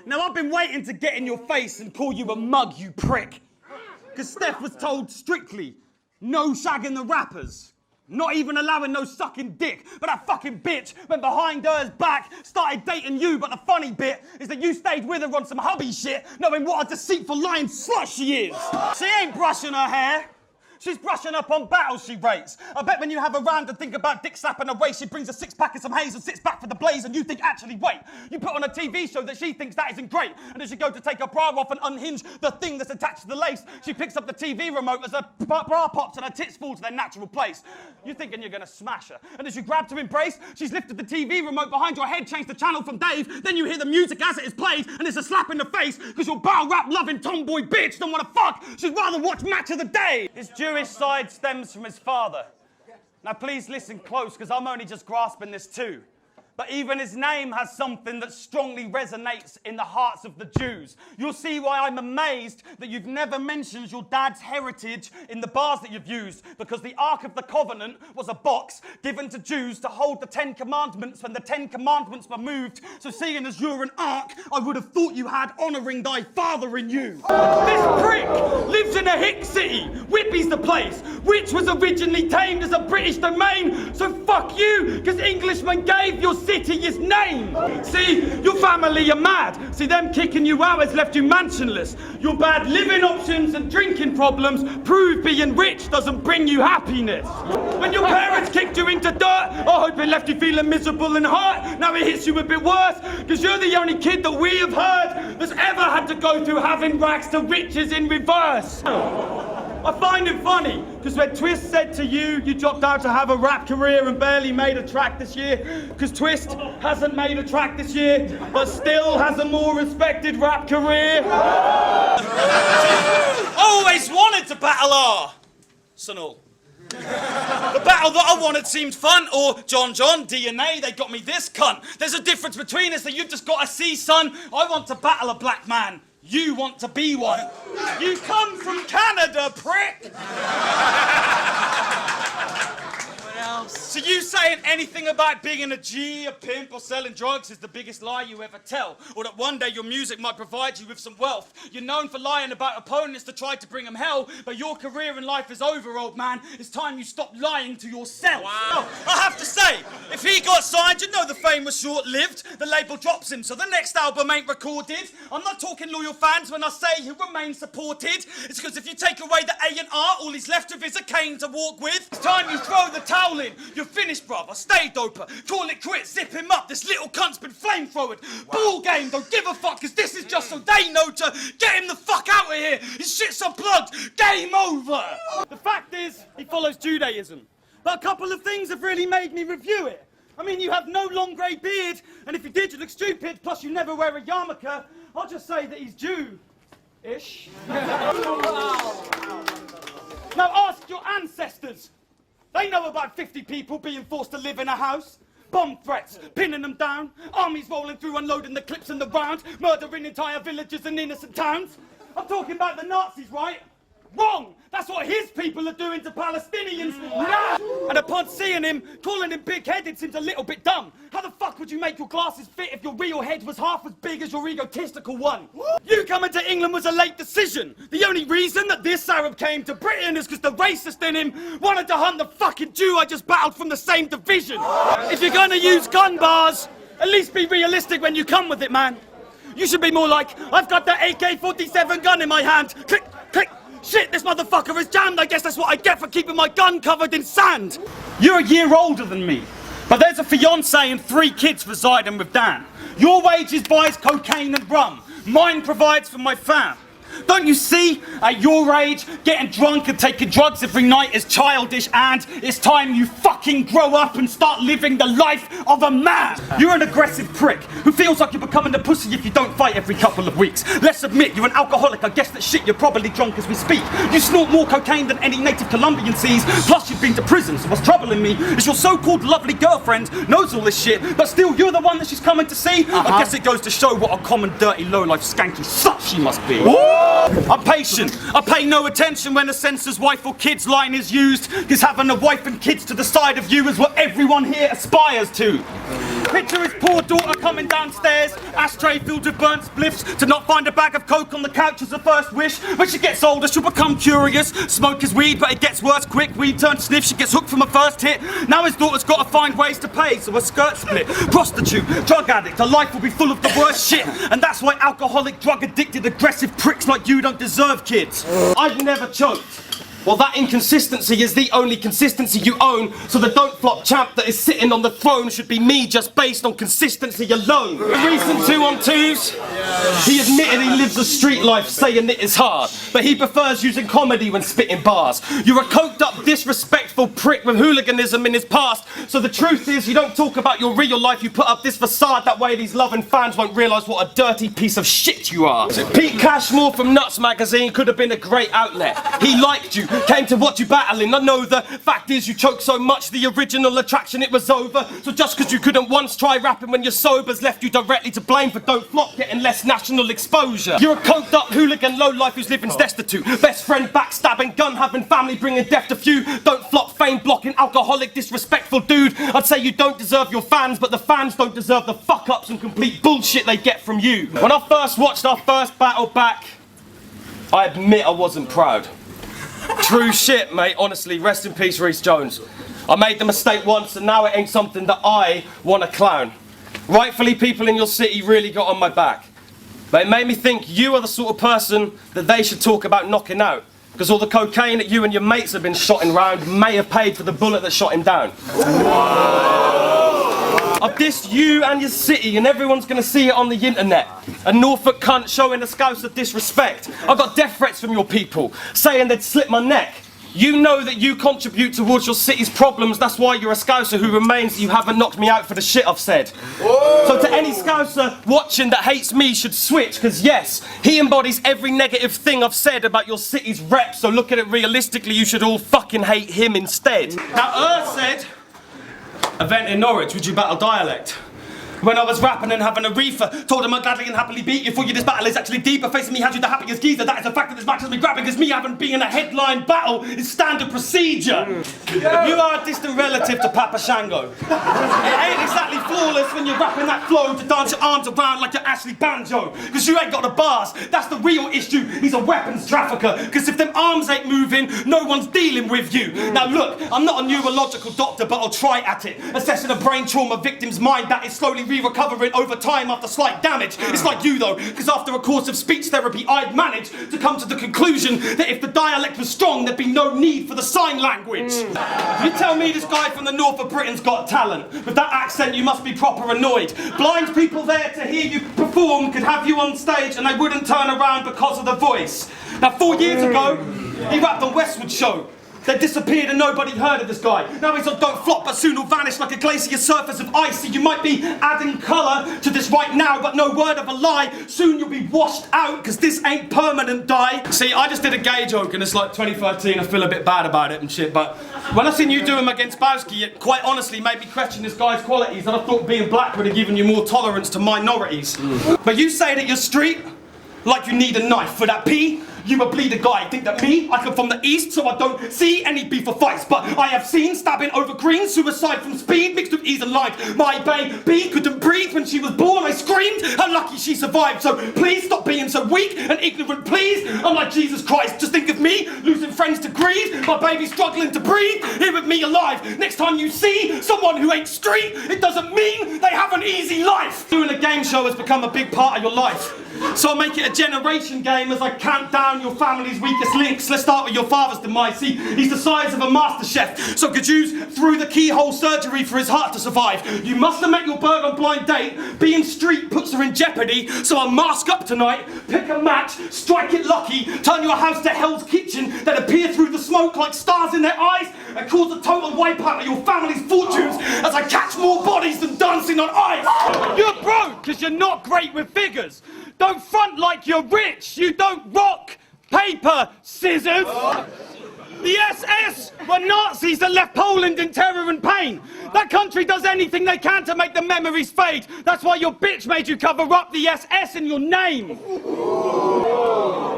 Now, I've been waiting to get in your face and call you a mug, you prick. Because Steph was told strictly, no shagging the rappers. Not even allowing no sucking dick. But that fucking bitch went behind her's back, started dating you. But the funny bit is that you stayed with her on some hubby shit, knowing what a deceitful lying slut she is. She ain't brushing her hair. She's brushing up on battles she rates. I bet when you have her round and think about dick slapping a race, she brings a six-pack of some haze and sits back for the blaze, and you think, actually, wait. You put on a TV show that she thinks that isn't great, and as you go to take her bra off and unhinge the thing that's attached to the lace, she picks up the TV remote as her bra pops and her tits fall to their natural place. You're thinking you're gonna smash her, and as you grab to embrace, she's lifted the TV remote behind your head, changed the channel from Dave, then you hear the music as it is played, and it's a slap in the face, because your battle rap loving tomboy bitch don't wanna fuck, she'd rather watch Match of the Day. His Jewish side stems from his father. Now please listen close, because I'm only just grasping this too. But even his name has something that strongly resonates in the hearts of the Jews. You'll see why I'm amazed that you've never mentioned your dad's heritage in the bars that you've used, because the Ark of the Covenant was a box given to Jews to hold the 10 Commandments when the 10 Commandments were moved. So seeing as you're an Ark, I would have thought you had honouring thy father in you. This prick lives in a hick city. Whippy's the place, which was originally tamed as a British domain. So fuck you, because Englishmen gave your city his name. See, your family are mad. See, them kicking you out has left you mansionless. Your bad living options and drinking problems prove being rich doesn't bring you happiness. When your parents kicked you into dirt, I hope it left you feeling miserable and hurt. Now it hits you a bit worse, because you're the only kid that we have heard that's ever had to go through having rags to riches in reverse. I find it funny, because when Twist said to you, you dropped out to have a rap career and barely made a track this year, because Twist hasn't made a track this year, but still has a more respected rap career. Always wanted to battle Arsenal. The battle that I wanted seemed fun, or John DNA, they got me this cunt. There's a difference between us that you've just got to see, son. I want to battle a black man. You want to be one. You come from Canada, prick! What else? So you saying anything about being a G, a pimp, or selling drugs is the biggest lie you ever tell? Or that one day your music might provide you with some wealth? You're known for lying about opponents to try to bring them hell, but your career in life is over, old man. It's time you stop lying to yourself. Wow. I have to say, if he got signed, you know the fame was short-lived. The label drops him, so the next album ain't recorded. I'm not talking loyal fans when I say he'll remain supported. It's because if you take away the A&R, all he's left with is a cane to walk with. It's time you throw the towel in. You're finished, brother. Stay doper. Call it quits. Zip him up. This little cunt's been flamethrowered. Wow. Ball game. Don't give a fuck, because this is just so they know to get him the fuck out of here. His shit's unplugged. Game over. The fact is, he follows Judaism. But a couple of things have really made me review it. I mean, you have no long grey beard, and if you did, you look stupid, plus you never wear a yarmulke. I'll just say that he's Jew-ish. Now ask your ancestors. They know about 50 people being forced to live in a house. Bomb threats, pinning them down. Armies rolling through, unloading the clips and the rounds. Murdering entire villages and innocent towns. I'm talking about the Nazis, right? Wrong! That's what his people are doing to Palestinians now! And upon seeing him, calling him big-headed seems a little bit dumb. How the fuck would you make your glasses fit if your real head was half as big as your egotistical one? You coming to England was a late decision. The only reason that this Arab came to Britain is because the racist in him wanted to hunt the fucking Jew I just battled from the same division. If you're gonna use gun bars, at least be realistic when you come with it, man. You should be more like, I've got the AK-47 gun in my hand. Click, click. Shit, this motherfucker is jammed. I guess that's what I get for keeping my gun covered in sand. You're a year older than me, but there's a fiancé and 3 kids residing with Dan. Your wages buys cocaine and rum. Mine provides for my fam. Don't you see, at your age, getting drunk and taking drugs every night is childish, and it's time you fucking grow up and start living the life of a man. You're an aggressive prick who feels like you're becoming a pussy if you don't fight every couple of weeks. Let's admit, you're an alcoholic. I guess that shit, you're probably drunk as we speak. You snort more cocaine than any native Colombian sees, plus you've been to prison, so what's troubling me is your so-called lovely girlfriend knows all this shit, but still you're the one that she's coming to see? I guess it goes to show what a common, dirty, low-life, skanky slut she must be. I'm patient. I pay no attention when a censor's wife or kids line is used, because having a wife and kids to the side of you is what everyone here aspires to. Picture his poor daughter coming downstairs, ashtray filled with burnt spliffs, to not find a bag of coke on the couch as a first wish. When she gets older, she'll become curious. Smoke his weed, but it gets worse quick. Weed turns sniff, she gets hooked from a first hit. Now his daughter's got to find ways to pay, so a skirt split. Prostitute, drug addict, her life will be full of the worst shit. And that's why alcoholic, drug addicted, aggressive pricks like you don't deserve kids. I've never choked. Well, that inconsistency is the only consistency you own, so the don't flop champ that is sitting on the throne should be me just based on consistency alone. The recent 2-on-2s, he admitted he lives a street life saying it is hard, but he prefers using comedy when spitting bars. You're a coked up, disrespectful prick with hooliganism in his past, so the truth is you don't talk about your real life, you put up this facade, that way these loving fans won't realise what a dirty piece of shit you are. Pete Cashmore from Nuts magazine could have been a great outlet. He liked you, came to watch you battling. I know the fact is you choked so much the original attraction it was over. So just because you couldn't once try rapping when you're sober's left you directly to blame for Don't Flop getting less national exposure. You're a coked up hooligan lowlife who's living destitute. Best friend backstabbing, gun having, family bringing death to few. Don't Flop fame blocking, alcoholic, disrespectful dude. I'd say you don't deserve your fans, but the fans don't deserve the fuck ups and complete bullshit they get from you. When I first watched our first battle back, I admit I wasn't proud. True shit, mate, honestly, rest in peace, Reese Jones. I made the mistake once and now it ain't something that I want to clown. Rightfully, people in your city really got on my back. But it made me think you are the sort of person that they should talk about knocking out. Because all the cocaine that you and your mates have been shotting round may have paid for the bullet that shot him down. I've dissed you and your city and everyone's going to see it on the internet. A Norfolk cunt showing a Scouse of disrespect. I got death threats from your people saying they'd slit my neck. You know that you contribute towards your city's problems, that's why you're a Scouser who remains that you haven't knocked me out for the shit I've said. Whoa. So to any Scouser watching that hates me should switch, because yes, he embodies every negative thing I've said about your city's rep, so look at it realistically, you should all fucking hate him instead. Now said, event in Norwich, would you battle Dialect? When I was rapping and having a reefer, told him I'd gladly and happily beat you for you. This battle is actually deeper. Facing me had you the happiest geezer. That is a fact that this match has me grabbing, because me having been in a headline battle is standard procedure. You are a distant relative to Papa Shango. It ain't exactly flawless when you're rapping that flow to dance your arms around like you're Ashley Banjo. Because you ain't got the bars. That's the real issue. He's a weapons trafficker. Because if them arms ain't moving, no one's dealing with you. Now look, I'm not a neurological doctor, but I'll try at it. Assessing a brain trauma victim's mind that is slowly recovering over time after slight damage. It's like you though, because after a course of speech therapy I'd managed to come to the conclusion that if the dialect was strong there'd be no need for the sign language. You tell me this guy from the north of Britain's got talent. With that accent you must be proper annoyed. Blind people there to hear you perform could have you on stage and they wouldn't turn around because of the voice. Now 4 years ago he rapped on Westwood Show. They disappeared and nobody heard of this guy. Now he's on Don't Flop, but soon he'll vanish like a glacier surface of ice. So you might be adding colour to this right now, but no word of a lie. Soon you'll be washed out, because this ain't permanent dye. See, I just did a gay joke and it's like 2013, I feel a bit bad about it and shit, but when I seen you do him against Bowski, it quite honestly made me question this guy's qualities, and I thought being black would have given you more tolerance to minorities. But you say that you're street, like you need a knife for that P. You a bleeder guy, think that me? I come from the east, so I don't see any beef or fights. But I have seen stabbing over green, suicide from speed, mixed with ease and life. My baby couldn't breathe when she was born. I screamed how lucky she survived. So please stop being so weak and ignorant, please. I'm like Jesus Christ, just think of me, losing friends to greed. My baby struggling to breathe, here with me alive. Next time you see someone who ain't street, it doesn't mean they have an easy life. Doing a game show has become a big part of your life. So I'll make it a generation game as I count down your family's weakest links. Let's start with your father's demise. See, he's the size of a master chef, so could use through the keyhole surgery for his heart to survive. You must have met your bird on blind date. Being street puts her in jeopardy, so I'll mask up tonight, pick a match, strike it lucky, turn your house to Hell's Kitchen that appear through the smoke like stars in their eyes, and cause a total wipeout of your family's fortunes as I catch more bodies than dancing on ice. You're broke because you're not great with figures. Don't front like you're rich. You don't rock paper scissors. The SS were Nazis that left Poland in terror and pain. That country does anything they can to make the memories fade. That's why your bitch made you cover up the SS in your name.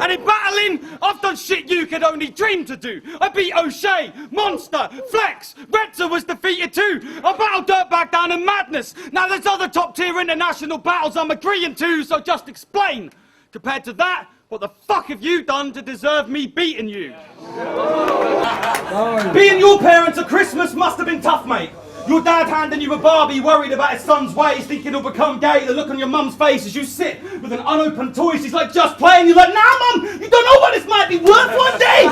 And in battling, I've done shit you could only dream to do. I beat Oshea, Monster, Flex, Redzer was defeated too. I battled Dirtbag down in Madness. Now there's other top tier international battles I'm agreeing to, so just explain. Compared to that, what the fuck have you done to deserve me beating you? Being your parents at Christmas must have been tough, mate. Your dad handing you a Barbie, worried about his son's ways, thinking he'll become gay. The look on your mum's face as you sit with an unopened toy. She's like, just playing. You're like, nah, mum, you don't know what this might be worth one day.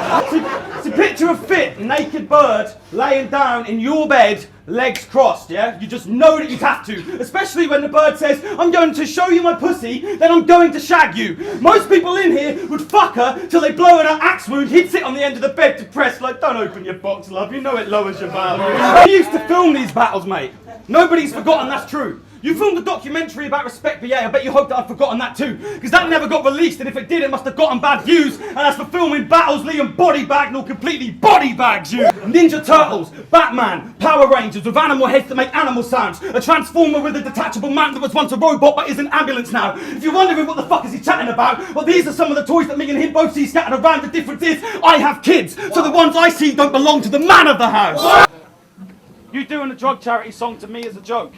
It's a picture of fit, naked bird laying down in your bed, legs crossed, yeah? You just know that you'd have to. Especially when the bird says, I'm going to show you my pussy, then I'm going to shag you. Most people in here would fuck her till they blow in her axe wound. He'd sit on the end of the bed depressed like, don't open your box, love. You know it lowers your value. We used to film these battles, mate. Nobody's forgotten that's true. You filmed a documentary about Respect BA, I bet you hope that I've forgotten that too. Because that never got released, and if it did, it must have gotten bad views. And as for filming battles, Liam Bodybag completely body bags you. Ninja Turtles, Batman, Power Rangers with animal heads that make animal sounds. A Transformer with a detachable man that was once a robot but is an ambulance now. If you're wondering what the fuck is he chatting about, well, these are some of the toys that me and him both see scattered around. The difference is, I have kids, so the ones I see don't belong to the man of the house. You doing a drug charity song to me is a joke.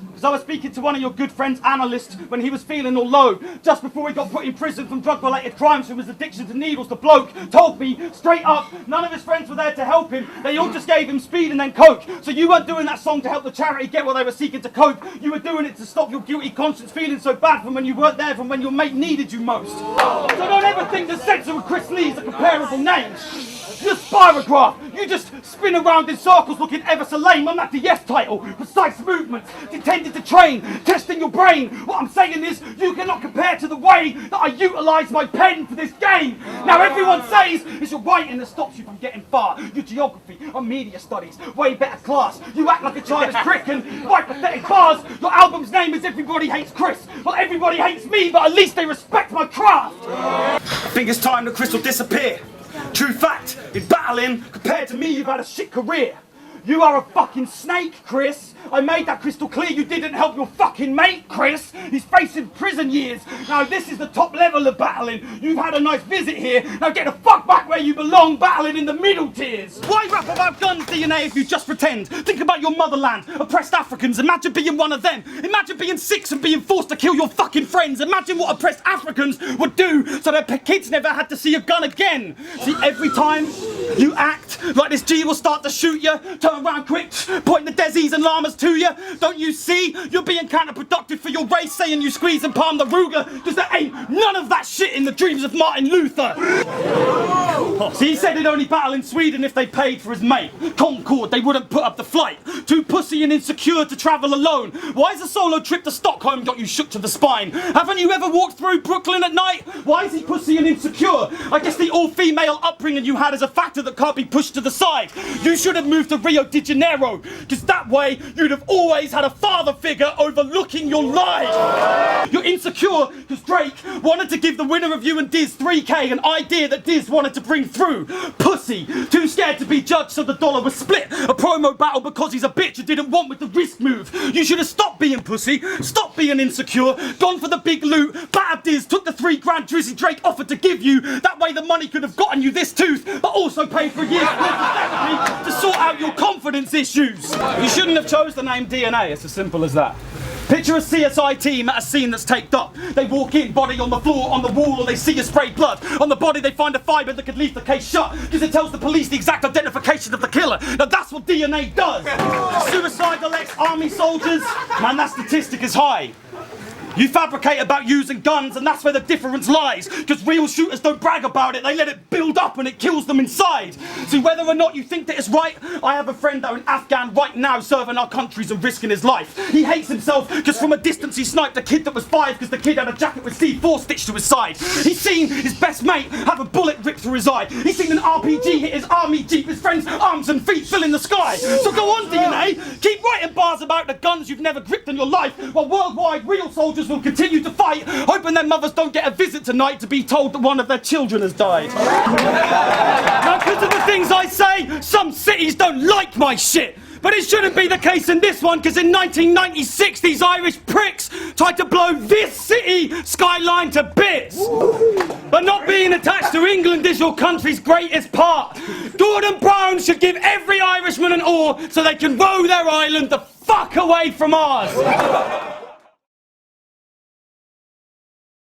Because I was speaking to one of your good friends, Analyst, when he was feeling all low, just before he got put in prison from drug-related crimes from his addiction to needles. The bloke told me, straight up, none of his friends were there to help him. They all just gave him speed and then coke. So you weren't doing that song to help the charity get what they were seeking to cope. You were doing it to stop your guilty conscience feeling so bad from when you weren't there, from when your mate needed you most. So don't ever think that Sensa and Chris Lee's are comparable names. You're Spirograph. You just spin around in circles looking ever so lame. I'm that the yes title. Precise movements, intended to train, testing your brain. What I'm saying is, you cannot compare to the way that I utilise my pen for this game. Now everyone says it's your writing that stops you from getting far. Your geography or media studies, way better class. You act like a child as prick and write pathetic bars. Your album's name is Everybody Hates Chris. Well, everybody hates me, but at least they respect my craft. I think it's time that Chris will disappear. True fact, in battling, compared to me, you've had a shit career. You are a fucking snake, Chris. I made that crystal clear. You didn't help your fucking mate, Chris. He's facing prison years. Now this is the top level of battling. You've had a nice visit here. Now get the fuck back where you belong, battling in the middle tiers. Why rap about guns, DNA, if you just pretend? Think about your motherland, oppressed Africans. Imagine being one of them. Imagine being 6 and being forced to kill your fucking friends. Imagine what oppressed Africans would do so their kids never had to see a gun again. See, every time you act like this G will start to shoot you, turn around quick, point the Desi's and llamas to you. Don't you see? You're being counterproductive for your race, saying you squeeze and palm the Ruger, because there ain't none of that shit in the dreams of Martin Luther. See, he said he'd only battle in Sweden if they paid for his mate. Concorde, they wouldn't put up the flight. Too pussy and insecure to travel alone. Why's a solo trip to Stockholm got you shook to the spine? Haven't you ever walked through Brooklyn at night? Why is he pussy and insecure? I guess the all-female upbringing you had is a factor that can't be pushed to the side. You should have moved to Rio de Janeiro, because that way you'd have always had a father figure overlooking your life. You're insecure because Drake wanted to give the winner of you and Diz 3K, an idea that Diz wanted to bring through. Pussy, too scared to be judged so the dollar was split. A promo battle because he's a bitch you didn't want with the risk move. You should have stopped being pussy, stopped being insecure, gone for the big loot, battered Diz, took the $3 grand Drizzy Drake offered to give you. That way the money could have gotten you this tooth, but also paid for a year's worth of therapy to sort out your confidence issues. You shouldn't have chose the name DNA, it's as simple as that. Picture a CSI team at a scene that's taped up. They walk in, body on the floor, on the wall, or they see a sprayed blood. On the body they find a fibre that could leave the case shut, because it tells the police the exact identification of the killer. Now that's what DNA does. Suicidal ex-army soldiers, man, that statistic is high. You fabricate about using guns, and that's where the difference lies. Because real shooters don't brag about it, they let it build up and it kills them inside. See, whether or not you think that it's right, I have a friend out in Afghan right now serving our countries and risking his life. He hates himself because from a distance he sniped a kid that was 5 because the kid had a jacket with C4 stitched to his side. He's seen his best mate have a bullet ripped through his eye. He's seen an RPG hit his army jeep, his friend's arms and feet fill in the sky. So go on, DNA, keep writing bars about the guns you've never gripped in your life, while worldwide real soldiers will continue to fight, hoping their mothers don't get a visit tonight to be told that one of their children has died. Now, because of the things I say, some cities don't like my shit. But it shouldn't be the case in this one, because in 1996 these Irish pricks tried to blow this city skyline to bits. But not being attached to England is your country's greatest part. Gordon Brown should give every Irishman an oar so they can row their island the fuck away from ours.